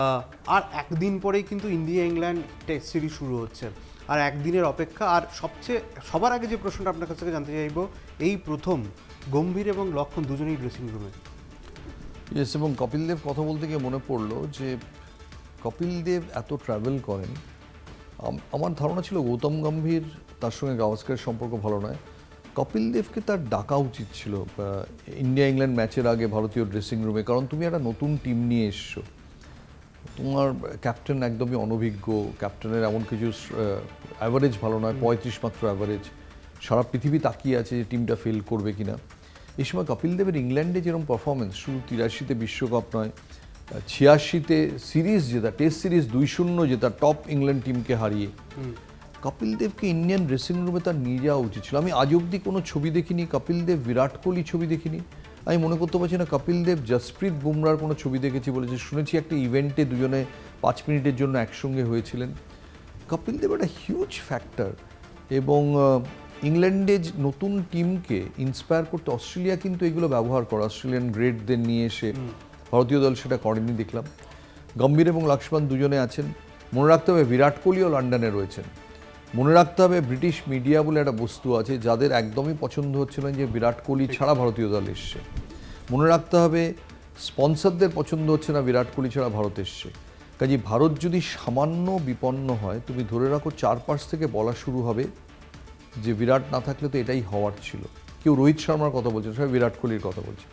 আর একদিন পরেই কিন্তু ইন্ডিয়া ইংল্যান্ড টেস্ট সিরিজ শুরু হচ্ছে, আর একদিনের অপেক্ষা। আর সবার আগে যে প্রশ্নটা আপনার কাছ থেকে জানতে চাইব, এই প্রথম গম্ভীর এবং লক্ষণ দুজনেই ড্রেসিং রুমে। ইয়েস, এবং কপিল দেব কথা বলতে গিয়ে মনে পড়লো যে কপিল দেব এত ট্রাভেল করেন। আমার ধারণা ছিল গৌতম গম্ভীর তার সঙ্গে গাভাস্কারের সম্পর্ক ভালো নয়, কপিল দেবকে তার ডাকা উচিত ছিল ইন্ডিয়া ইংল্যান্ড ম্যাচের আগে ভারতীয় ড্রেসিং রুমে। কারণ তুমি একটা নতুন টিম নিয়ে এসছো, তোমার ক্যাপ্টেন একদমই অনভিজ্ঞ, ক্যাপ্টেনের এমন কিছু অ্যাভারেজ ভালো নয়, 35 মাত্র অ্যাভারেজ। সারা পৃথিবী তাকিয়ে আছে যে টিমটা ফেল করবে কিনা। এই সময় কপিল দেবের ইংল্যান্ডে যেরকম পারফরমেন্স, শুধু 83-তে বিশ্বকাপ নয়, 86-তে সিরিজ জেতা, টেস্ট সিরিজ 2-0 জেতা টপ ইংল্যান্ড টিমকে হারিয়ে, কপিল দেবকে ইন্ডিয়ান ড্রেসিং রুমে তার নিয়ে যাওয়া উচিত ছিল। আমি আজ অবধি কোনো ছবি দেখিনি, কপিল দেব বিরাট কোহলি ছবি দেখিনি। আমি মনে করতে পারছি না কপিল দেব জসপ্রীত বুমরার কোনো ছবি দেখেছি বলেছে। শুনেছি একটা ইভেন্টে দুজনে 5 মিনিটের জন্য একসঙ্গে হয়েছিলেন। কপিল দেব একটা হিউজ ফ্যাক্টর। এবং ইংল্যান্ডে নতুন টিমকে ইন্সপায়ার করতে অস্ট্রেলিয়া কিন্তু এগুলো ব্যবহার করে, অস্ট্রেলিয়ান গ্রেটদের নিয়ে এসে। ভারতীয় দল সেটা করেনি দেখলাম। গম্ভীর এবং লক্ষ্মণ দুজনে আছেন। মনে রাখতে হবে বিরাট কোহলিও লন্ডনে রয়েছেন। মনে রাখতে হবে ব্রিটিশ মিডিয়া বলে একটা বস্তু আছে যাদের একদমই পছন্দ হচ্ছিল না যে বিরাট কোহলি ছাড়া ভারতীয় দল এসছে। মনে রাখতে হবে স্পন্সরদের পছন্দ হচ্ছে না বিরাট কোহলি ছাড়া ভারত এসছে। কাজে ভারত যদি সামান্য বিপন্ন হয়, তুমি ধরে রাখো চারপাশ থেকে বলা শুরু হবে যে বিরাট না থাকলে তো এটাই হওয়ার ছিল। কেউ রোহিত শর্মার কথা বলছে, সবাই বিরাট কোহলির কথা বলছে।